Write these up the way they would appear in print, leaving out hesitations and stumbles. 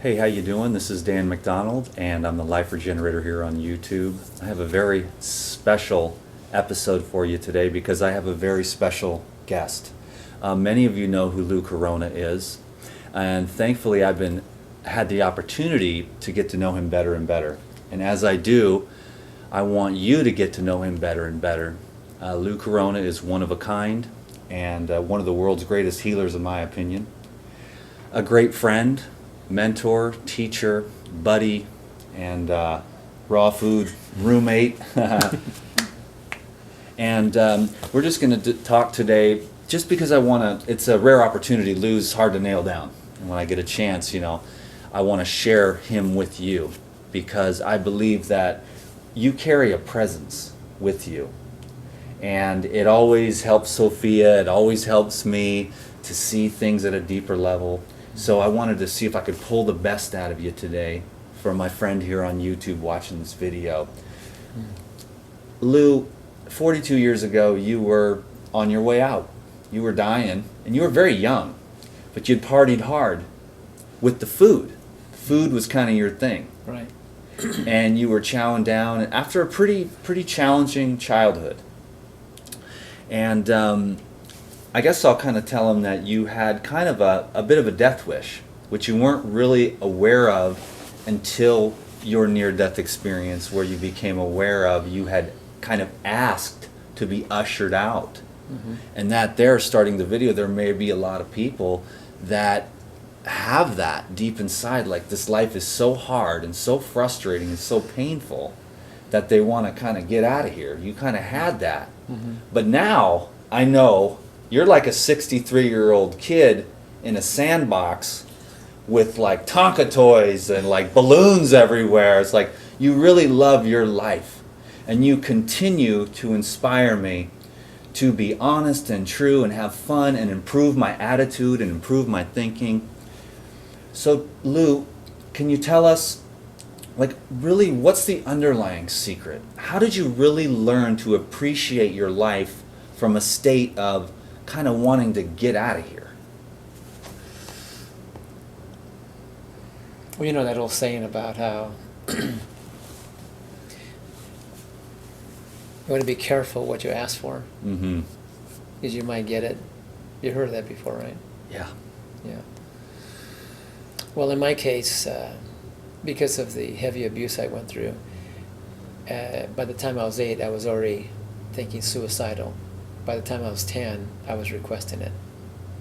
Hey, how you doing? This is Dan McDonald, and I'm the Life Regenerator here on YouTube. I have a very special episode for you today because I have a very special guest. Many of you know who Lou Corona is, and thankfully had the opportunity to get to know him better and better. And as I do, I want you to get to know him better and better. Lou Corona is one of a kind and one of the world's greatest healers, in my opinion. A great friend, mentor, teacher, buddy, and raw food roommate. And we're just going to talk today just because it's a rare opportunity. Lou's hard to nail down. And when I get a chance, I want to share him with you because I believe that you carry a presence with you. And it always helps Sophia, it always helps me to see things at a deeper level. So I wanted to see if I could pull the best out of you today for my friend here on YouTube watching this video. Lou, 42 years ago, you were on your way out. You were dying, and you were very young, but you'd partied hard with the food. Food was kind of your thing. Right. And you were chowing down after a pretty challenging childhood. And I guess I'll kind of tell him that you had kind of a bit of a death wish, which you weren't really aware of until your near-death experience, where you became aware of you had kind of asked to be ushered out. Mm-hmm. And that there, starting the video, there may be a lot of people that have that deep inside, like this life is so hard and so frustrating and so painful that they want to kind of get out of here. You kind of had that. Mm-hmm. But now I know you're like a 63-year-old kid in a sandbox with like Tonka toys and like balloons everywhere. It's like you really love your life, and you continue to inspire me to be honest and true and have fun and improve my attitude and improve my thinking. So Lou, can you tell us, like, really, what's the underlying secret? How did you really learn to appreciate your life from a state of kind of wanting to get out of here? Well, you know that old saying about how you want to be careful what you ask for, Mm-hmm. because you might get it. You heard that before, right? Yeah. Yeah. Well, in my case, because of the heavy abuse I went through, by the time I was 8, I was already thinking suicidal. By the time I was 10, I was requesting it.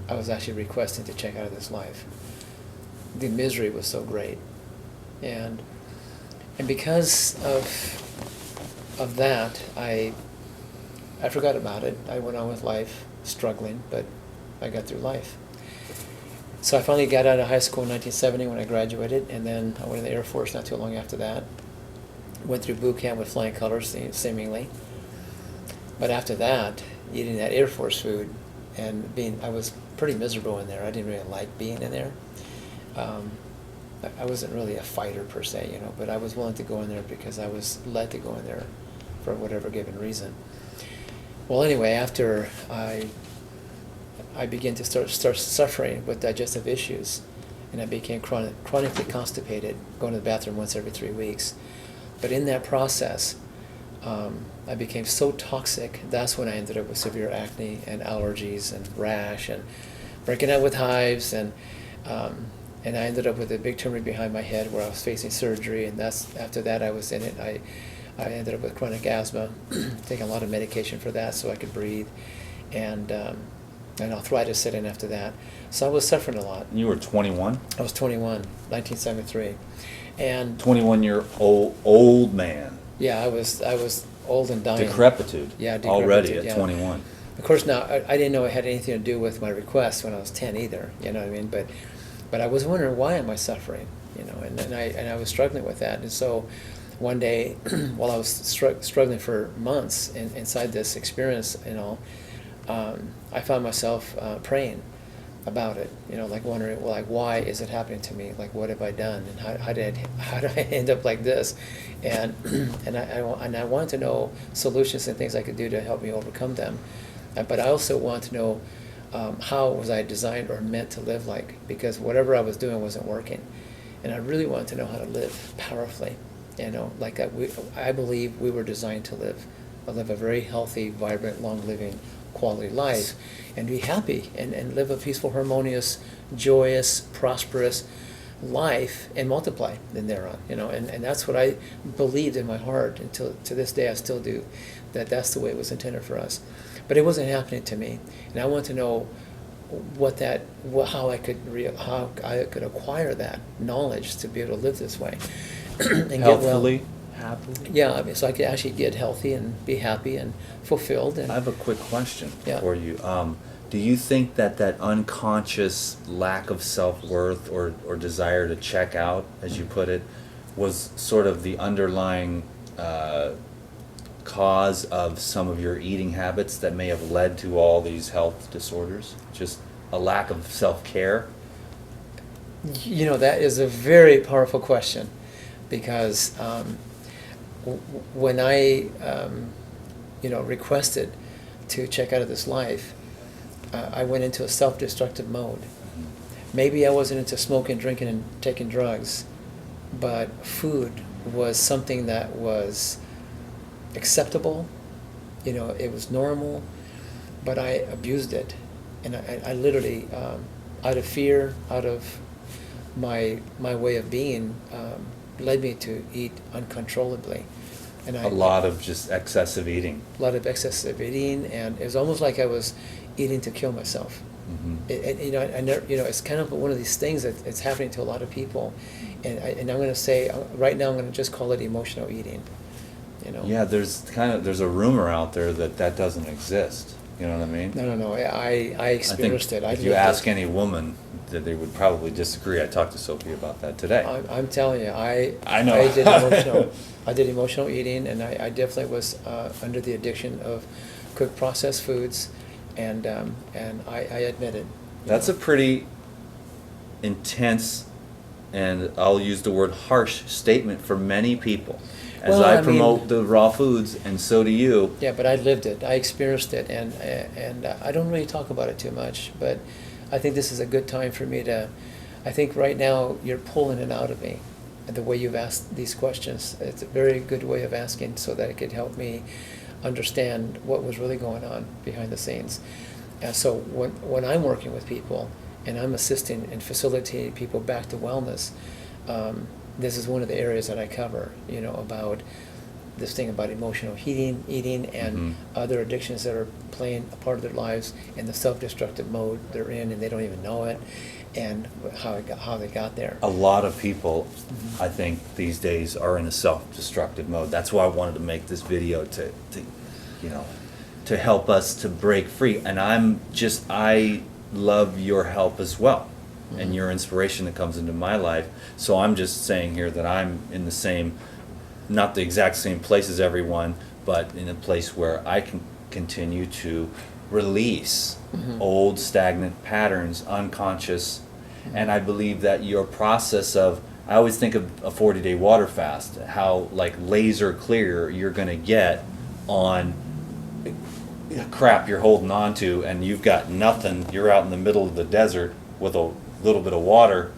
I was actually requesting to check out of this life. The misery was so great. And because of that, I forgot about it. I went on with life, struggling, but I got through life. So I finally got out of high school in 1970 when I graduated, and then I went in the Air Force not too long after that. Went through boot camp with flying colors, seemingly. But after that, eating that Air Force food and I was pretty miserable in there. I didn't really like being in there. I wasn't really a fighter per se, but I was willing to go in there because I was led to go in there for whatever given reason. Well, anyway, after I began to start suffering with digestive issues, and I became chronically constipated, going to the bathroom once every 3 weeks. But in that process, I became so toxic. That's when I ended up with severe acne and allergies and rash and breaking out with hives, and I ended up with a big tumor behind my head where I was facing surgery. And after that I was in it. I ended up with chronic asthma, taking a lot of medication for that so I could breathe, and arthritis set in after that. So I was suffering a lot. You were 21? I was 21, 1973. And 21-year-old man. yeah, I was old and dying. Decrepitude. Yeah, already at yeah. 21. Of course, now, I didn't know it had anything to do with my request when I was 10 either, you know what I mean? But I was wondering, why am I suffering? And I was struggling with that. And so one day, while I was struggling for months inside this experience, I found myself praying about it, like wondering, well, like, why is it happening to me? Like, what have I done? And how did I end up like this? And I wanted to know solutions and things I could do to help me overcome them. But I also want to know how was I designed or meant to live like, because whatever I was doing wasn't working. and I really wanted to know how to live powerfully. Like I believe we were designed to live a very healthy, vibrant, long-living, quality life, and be happy, and live a peaceful, harmonious, joyous, prosperous life, and multiply then thereon. And that's what I believed in my heart until to this day I still do, that's the way it was intended for us. But it wasn't happening to me, and I want to know how I could acquire that knowledge to be able to live this way and Healthfully, get well. happily. Yeah, I mean, so I could actually get healthy and be happy and fulfilled. And I have a quick question Yeah. for you. Do you think that unconscious lack of self-worth or desire to check out, as you put it, was sort of the underlying cause of some of your eating habits that may have led to all these health disorders? Just a lack of self-care? That is a very powerful question, because when I, requested to check out of this life, I went into a self-destructive mode. Maybe I wasn't into smoking, drinking, and taking drugs, but food was something that was acceptable. It was normal, but I abused it, and I literally, out of fear, out of my way of being, led me to eat uncontrollably. And A lot of just excessive eating. a lot of excessive eating, and it was almost like I was eating to kill myself. Mhm. It's kind of one of these things that it's happening to a lot of people, and I'm going to say right now I'm going to just call it emotional eating. Yeah, there's a rumor out there that doesn't exist. You know what I mean? No. I experienced it. I If you lived ask it. any woman, that they would probably disagree. I talked to Sophie about that today. I'm telling you, I know. I did emotional eating, and I definitely was under the addiction of cooked processed foods, and I admit it. That's a pretty intense, and I'll use the word harsh statement for many people. As Well, I I mean- promote the raw foods, and so do you. Yeah, but I lived it. I experienced it, and I don't really talk about it too much. But I think this is a good time for me to. I think right now you're pulling it out of me, the way you've asked these questions. It's a very good way of asking, so that it could help me understand what was really going on behind the scenes. And so when I'm working with people and I'm assisting and facilitating people back to wellness, this is one of the areas that I cover. About this thing about emotional eating, and Mhm. other addictions that are playing a part of their lives in the self-destructive mode they're in, and they don't even know it, and how they got there. A lot of people, I think, these days are in a self-destructive mode. That's why I wanted to make this video to help us to break free. And I love your help as well, and your inspiration that comes into my life. So I'm just saying here that I'm in the same, not the exact same place as everyone, but in a place where I can continue to release old stagnant patterns, unconscious. And I believe that your process I always think of a 40-day water fast, how like laser clear you're going to get on crap you're holding on to, and you've got nothing. You're out in the middle of the desert with a little bit of water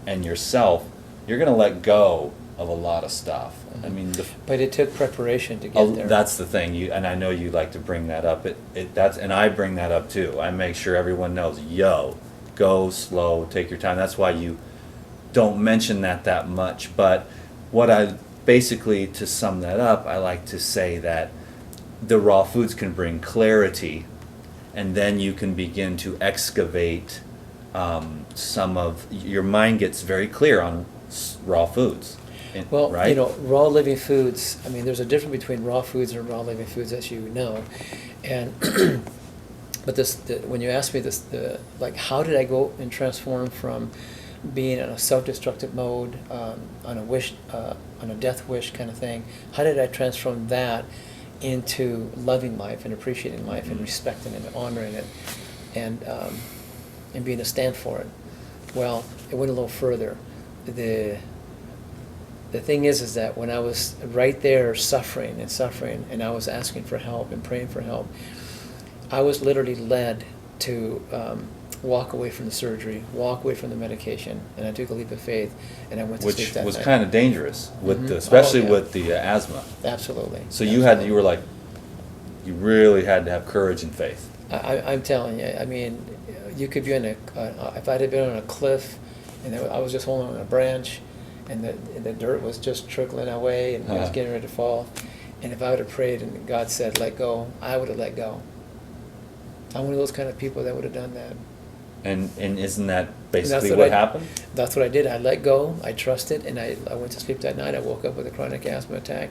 and yourself. You're going to let go of a lot of stuff. I mean, But it took preparation to get there. that's the thing. And I know you like to bring that up. And I bring that up too. I make sure everyone knows. Go slow, take your time. That's why you don't mention that much. But basically, to sum that up, I like to say that the raw foods can bring clarity, and then you can begin to excavate your mind gets very clear on raw foods. Well, right? raw living foods, I mean, there's a difference between raw foods and raw living foods, as you know. And but when you ask me this, how did I go and transform from being in a self-destructive mode, on a death wish kind of thing? How did I transform that into loving life and appreciating life and respecting it and honoring it, and being a stand for it? Well, it went a little further. The thing is that when I was right there suffering, and I was asking for help and praying for help, I was literally led to walk away from the surgery, walk away from the medication, and I took a leap of faith, and I went to sleep Which that was night. kind of dangerous, with Mhm. the, especially Oh, yeah. with the asthma. Absolutely. So you were like, you really had to have courage and faith. I'm telling you, I mean, you could be on if I'd have been on a cliff, and I was just holding on a branch, and the dirt was just trickling away, and I was getting ready to fall, and if I would have prayed and God said, let go, I would have let go. I'm one of those kind of people that would have done that. And isn't that That's basically what what I- happened? That's what I did. I let go, I trusted, and I went to sleep that night. I woke up with a chronic asthma attack,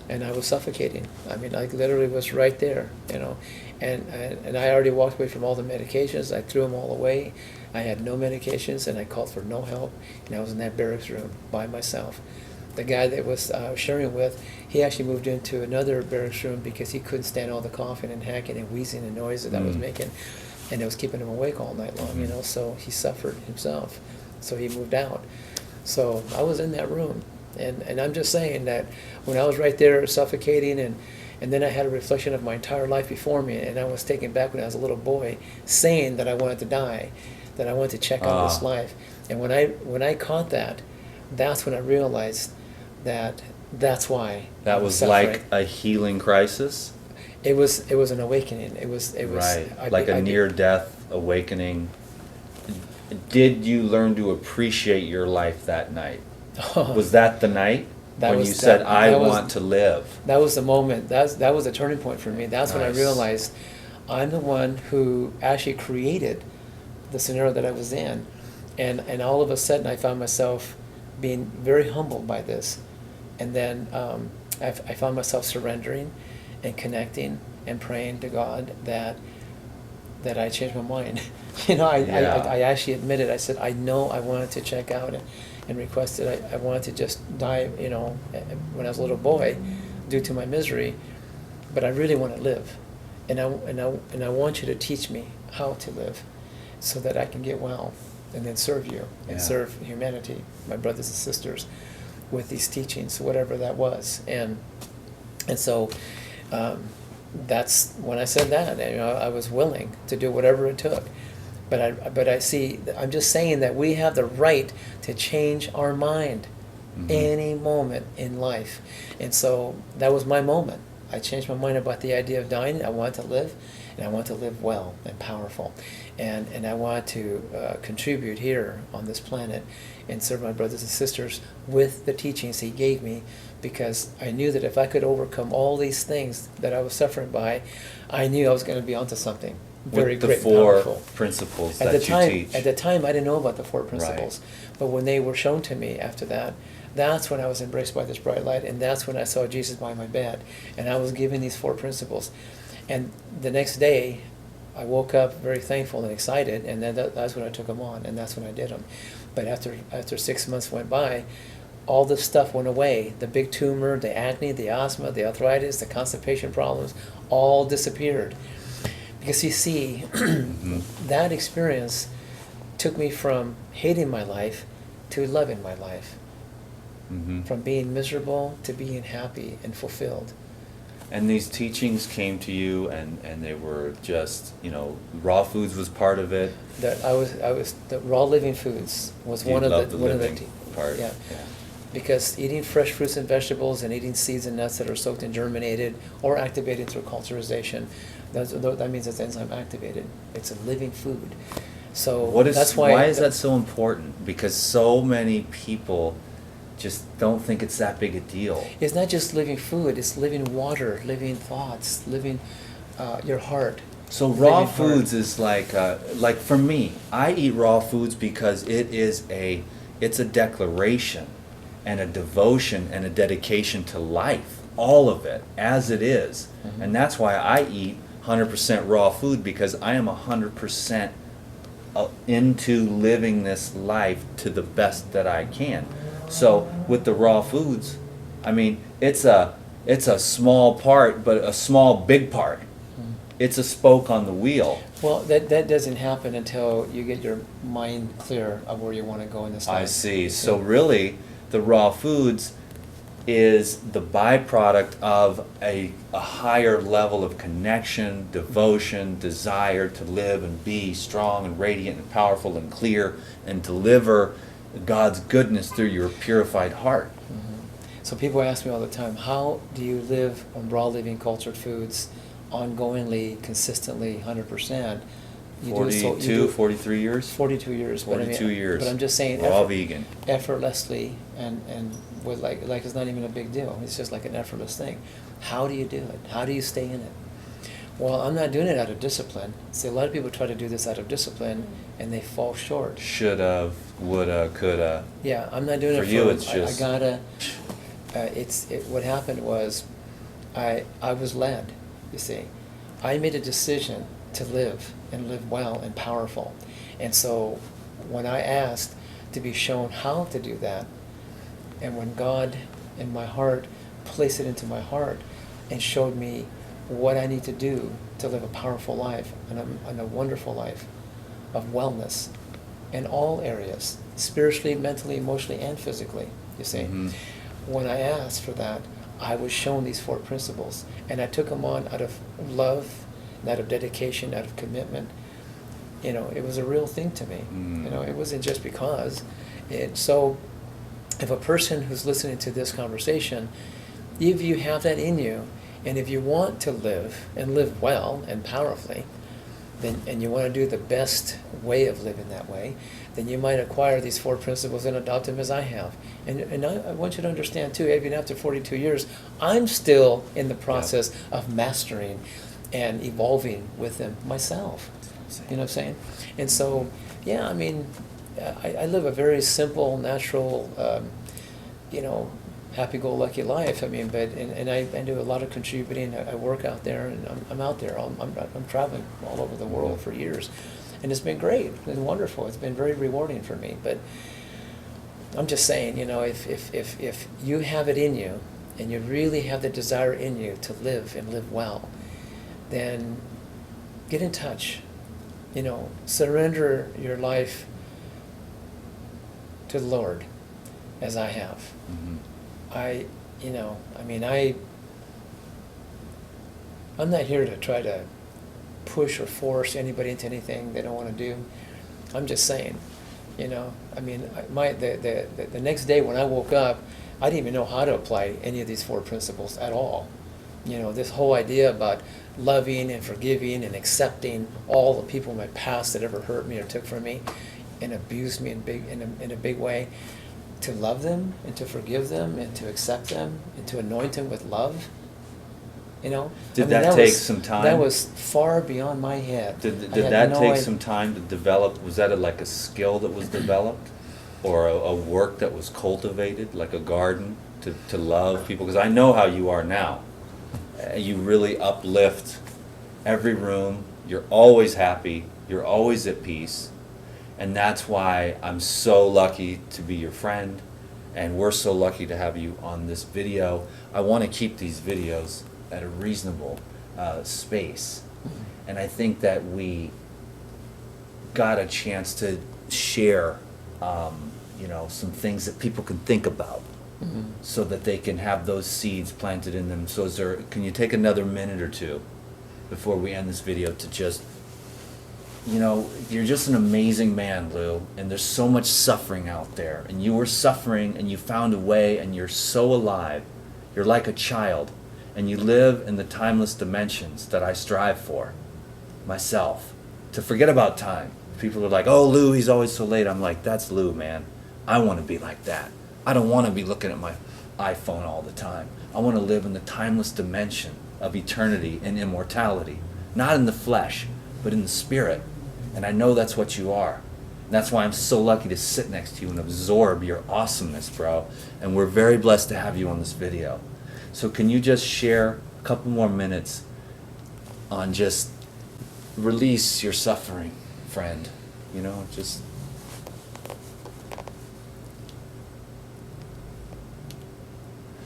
and I was suffocating. I mean, I literally was right there, you know. And I already walked away from all the medications. I threw them all away. I had no medications, and I called for no help. And I was in that barracks room by myself. The guy that was sharing with, he actually moved into another barracks room because he couldn't stand all the coughing and hacking and wheezing and noises that I was making. And it was keeping him awake all night long, you know, so he suffered himself. So he moved out. So I was in that room. And I'm just saying that when I was right there suffocating, and then I had a reflection of my entire life before me, and I was taken back when I was a little boy, saying that I wanted to die, that I wanted to check out this life. And when I caught that, that's when I realized that that's why I That was suffering. like a healing crisis? It was an awakening. It was Right, like a near-death awakening. Did you learn to appreciate your life that night? Was that the night That when was you said, that- I that was- want to live? That was the moment. That was a turning point for me. That's when I Nice. realized I'm the one who actually created the scenario that I was in, and all of a sudden I found myself being very humbled by this, and then I found myself surrendering and connecting and praying to God that I changed my mind. You know, Yeah. I actually admitted. I said I know I wanted to check out and requested I wanted to just die, you know, when I was a little boy, due to my misery, but I really want to live, and I want you to teach me how to live, so that I can get well, and then serve you and Yeah. serve humanity, my brothers and sisters, with these teachings, whatever that was, and so. That's when I said that, you know, I was willing to do whatever it took. But I see, I'm just saying that we have the right to change our mind any moment in life. And so that was my moment. I changed my mind about the idea of dying. I wanted to live, and I want to live well and powerful. And I want to contribute here on this planet and serve my brothers and sisters with the teachings he gave me, because I knew that if I could overcome all these things that I was suffering by, I knew I was going to be onto something very With the great and four powerful. principles At that the you time, teach. at the time, I didn't know about the four principles, but when they were shown to me after that, that's when I was embraced by this bright light, and that's when I saw Jesus by my bed, and I was given these four principles. And the next day, I woke up very thankful and excited, and then that's when I took them on, and that's when I did them. But after 6 months went by, all this stuff went away. The big tumor, the acne, the asthma, the arthritis, the constipation problems, all disappeared. Because you see, that experience took me from hating my life to loving my life. From being miserable to being happy and fulfilled. And these teachings came to you, and they were just, you know, raw foods was part of it. That I was the raw living foods was You one of loved the the one of living the part. yeah. Because eating fresh fruits and vegetables and eating seeds and nuts that are soaked and germinated or activated through culturization, that means it's enzyme activated. It's a living food. So that's why is that so important? Because so many people just don't think it's that big a deal. It's not just living food, it's living water, living thoughts, living your heart. So raw Living heart. foods is like for me, I eat raw foods because it's a declaration and a devotion and a dedication to life, all of it as it is. And that's why I eat 100% raw food, because I am 100% into living this life to the best that I can. So with the raw foods, I mean, it's a small part, but a small big part. It's a spoke on the wheel. Well, that doesn't happen until you get your mind clear of where you want to go in this life. I see. So really, the raw foods, is the byproduct of a higher level of connection, devotion, desire to live and be strong and radiant and powerful and clear and deliver God's goodness through your purified heart. So people ask me all the time, how do you live on raw living cultured foods ongoingly, consistently, 100%? You do so- 42, 43 years? 42 years. 42 years. But I'm just saying, Raw vegan. effortlessly, and with like it's not even a big deal. It's just like an effortless thing. How do you do it? How do you stay in it? Well, I'm not doing it out of discipline. See, a lot of people try to do this out of discipline, and they fall short. Shoulda, woulda, coulda. Yeah, I'm not doing For it you, it's I just- gotta. What happened was, I was led. You see, I made a decision to live and live well and powerful, and so when I asked to be shown how to do that, and when God in my heart placed it into my heart and showed me what I need to do to live a powerful life and a wonderful life of wellness in all areas, spiritually, mentally, emotionally, and physically, you see. Mhm. When I asked for that, I was shown these 4 principles, and I took them on out of love, out of dedication, out of commitment. You know, it was a real thing to me. Mm. You know, it wasn't just because. So if a person who's listening to this conversation, if you have that in you, and if you want to live and live well and powerfully, then, and you want to do the best way of living that way, then you might acquire these 4 principles and adopt them as I have. And I want you to understand too, even after 42 years, I'm still in the process of mastering and evolving with them myself. You know what I'm saying? And so, yeah, I mean, I live a very simple, natural, you know, happy-go-lucky life. I mean, but and I do a lot of contributing. I work out there, and I'm out there. I'm traveling all over the world for years, and it's been great. It's been wonderful. It's been very rewarding for me. But I'm just saying, you know, if you have it in you, and you really have the desire in you to live and live well, then get in touch. You know, surrender your life to the Lord, as I have. Mhm. I'm not here to try to push or force anybody into anything they don't want to do. I'm just saying, you know, I mean, the next day when I woke up, I didn't even know how to apply any of these 4 principles at all. You know, this whole idea about loving and forgiving and accepting all the people in my past that ever hurt me or took from me and abused me in a big way, to love them and to forgive them and to accept them and to anoint them with love. You know? Did that take some time? That was far beyond my head. Did I had that no take idea. some time to develop? Was that like a skill that was developed, or a work that was cultivated, like a garden, to love people? Because I know how you are now. You really uplift every room. You're always happy. You're always at peace. And that's why I'm so lucky to be your friend, and we're so lucky to have you on this video. I want to keep these videos at a reasonable space. And I think that we got a chance to share, you know, some things that people can think about, so that they can have those seeds planted in them. So can you take another minute or two before we end this video to just, you know, you're just an amazing man, Lou, and there's so much suffering out there, and you were suffering and you found a way, and you're so alive. You're like a child, and you live in the timeless dimensions that I strive for myself, to forget about time. People are like, oh, Lou, he's always so late. I'm like, that's Lou, man. I want to be like that. I don't want to be looking at my iPhone all the time. I want to live in the timeless dimension of eternity and immortality, not in the flesh, but in the spirit. And I know that's what you are. And that's why I'm so lucky to sit next to you and absorb your awesomeness, bro. And we're very blessed to have you on this video. So can you just share a couple more minutes on just release your suffering, friend? You know, just...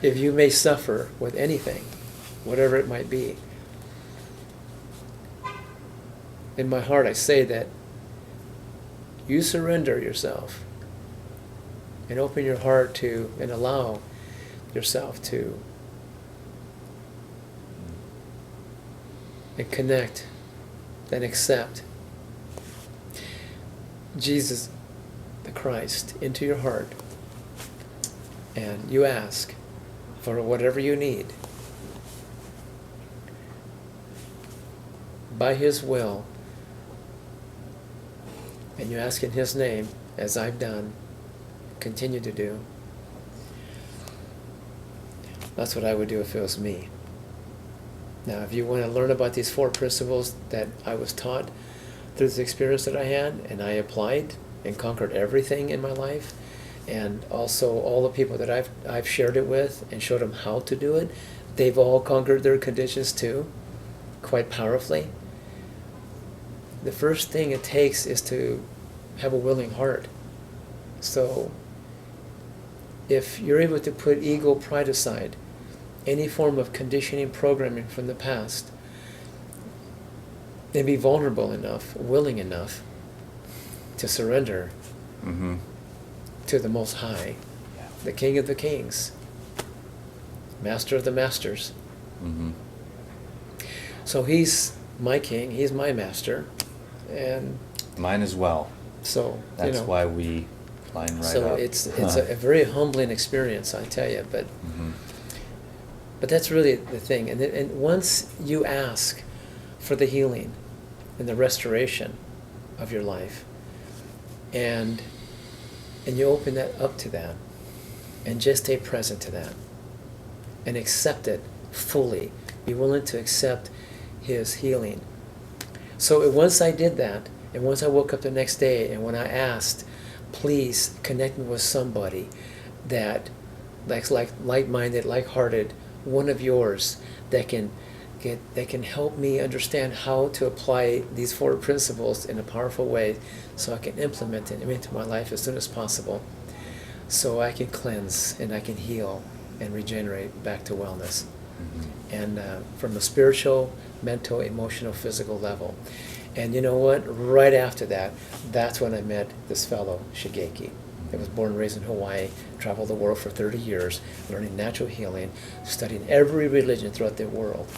If you may suffer with anything, whatever it might be, in my heart I say that you surrender yourself and open your heart to and allow yourself to and connect and accept Jesus the Christ into your heart, and you ask for whatever you need by His will, and you ask in His name, as I've done, continue to do. That's what I would do if it was me. Now, if you want to learn about these 4 principles that I was taught through this experience that I had, and I applied and conquered everything in my life, and also all the people that I've shared it with and showed them how to do it, they've all conquered their conditions too, quite powerfully. The first thing it takes is to have a willing heart. So if you're able to put ego, pride aside, any form of conditioning, programming from the past, and be vulnerable enough, willing enough to surrender Mm-hmm. to the Most High, the King of the Kings, Master of the Masters. Mm-hmm. So He's my King, He's my Master, and Mine as well. so That's why we line right so up. it's a very humbling experience, I tell you. Mm-hmm. But that's really the thing. And once you ask for the healing and the restoration of your life, and you open that up to that, and just stay present to that, and accept it fully, be willing to accept His healing. So once I did that, and once I woke up the next day, and when I asked, please connect me with somebody that like-minded, like-hearted, one of yours that can help me understand how to apply these 4 principles in a powerful way, so I can implement it into my life as soon as possible, so I can cleanse and I can heal and regenerate back to wellness, and from a spiritual, mental, emotional, physical level. And you know what? Right after that, that's when I met this fellow, Shigeki. He was born and raised in Hawaii, traveled the world for 30 years, learning natural healing, studying every religion throughout the world.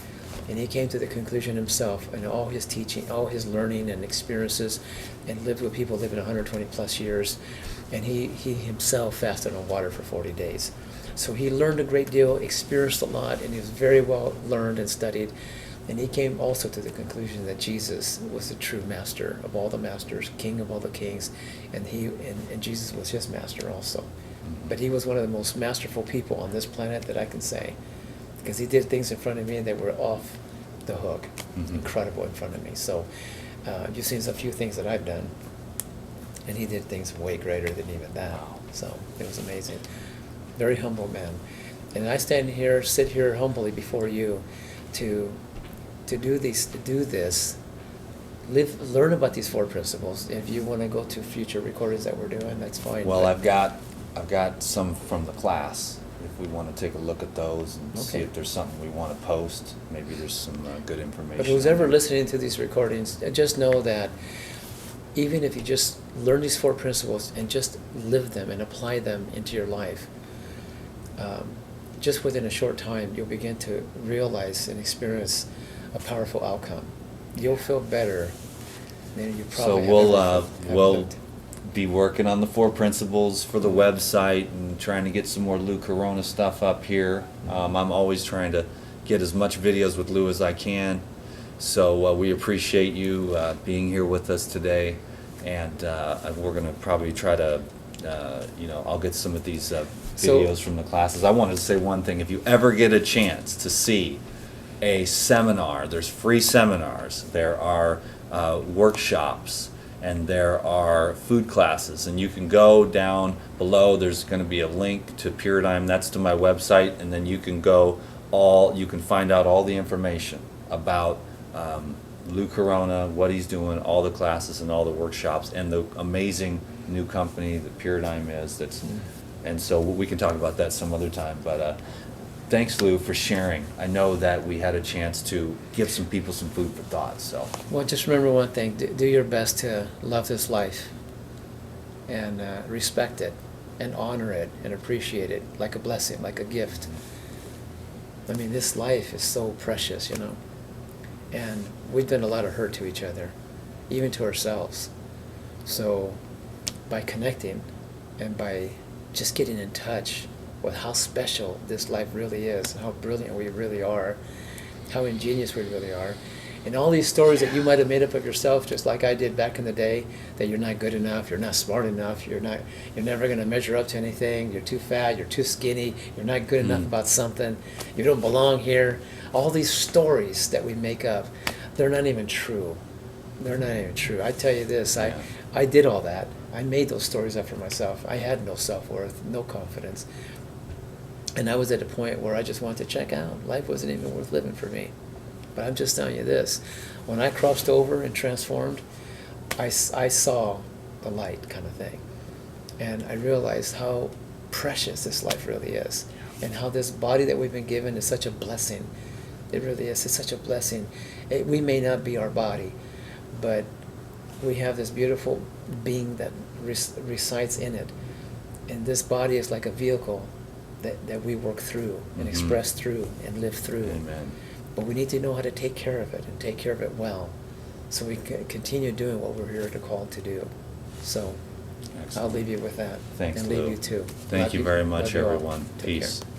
And he came to the conclusion himself, and all his teaching, all his learning and experiences, and lived with people living 120 plus years. And he himself fasted on water for 40 days. So he learned a great deal, experienced a lot, and he was very well learned and studied. And he came also to the conclusion that Jesus was the true master of all the masters, king of all the kings, and Jesus was his master also. But he was one of the most masterful people on this planet that I can say, because he did things in front of me that were off the hook, incredible in front of me. So you've seen a few things that I've done, and he did things way greater than even that. So it was amazing. Very humble man. And I sit here humbly before you to do this, learn about these 4 principles. If you want to go to future recordings that we're doing, that's fine. Well, but I've got some from the class. If we want to take a look at those and see Okay. if there's something we want to post, maybe there's some good information. But who's ever listening to these recordings, just know that even if you just learn these 4 principles and just live them and apply them into your life, just within a short time, you'll begin to realize and experience a powerful outcome. You'll feel better than you So probably we'll lived. be working on the 4 principles for the website and trying to get some more Lou Corona stuff up here. I'm always trying to get as much videos with Lou as I can. So we appreciate you being here with us today, and we're going to probably try to, I'll get some of these videos from the classes. I wanted to say one thing. If you ever get a chance to see a seminar, there's free seminars, there are workshops, and there are food classes, and you can go down below. There's going to be a link to Paradigm. That's to my website, and then you can you can find out all the information about Lou Corona, what he's doing, all the classes and all the workshops, and the amazing new company that Paradigm is. And so we can talk about that some other time. But thanks, Lou, for sharing. I know that we had a chance to give some people some food for thought. So Well, just remember one thing. Do your best to love this life and respect it and honor it and appreciate it like a blessing, like a gift. I mean, this life is so precious, you know. And we've done a lot of hurt to each other, even to ourselves. So by connecting and by just getting in touch with how special this life really is, how brilliant we really are, how ingenious we really are, and all these stories that you might have made up of yourself, just like I did back in the day, that you're not good enough, you're not smart enough, you're never going to measure up to anything, you're too fat, you're too skinny, you're not good enough about something, you don't belong here. All these stories that we make up, they're not even true. They're not even true. I tell you this, I did all that. I made those stories up for myself. I had no self-worth, no confidence. And I was at a point where I just wanted to check out. Life wasn't even worth living for me. But I'm just telling you this, when I crossed over and transformed, I saw the light kind of thing. And I realized how precious this life really is. And how this body that we've been given is such a blessing. It really is. It's such a blessing. We may not be our body, but we have this beautiful being that resides in it. And this body is like a vehicle that we work through and express through and live through. Amen. But we need to know how to take care of it and take care of it well, so we can continue doing what we're here to call to do. So Excellent. I'll leave you with that. Thanks, and Lou. leave you too. Thank Love you very much, love you all. everyone. Take Peace. care.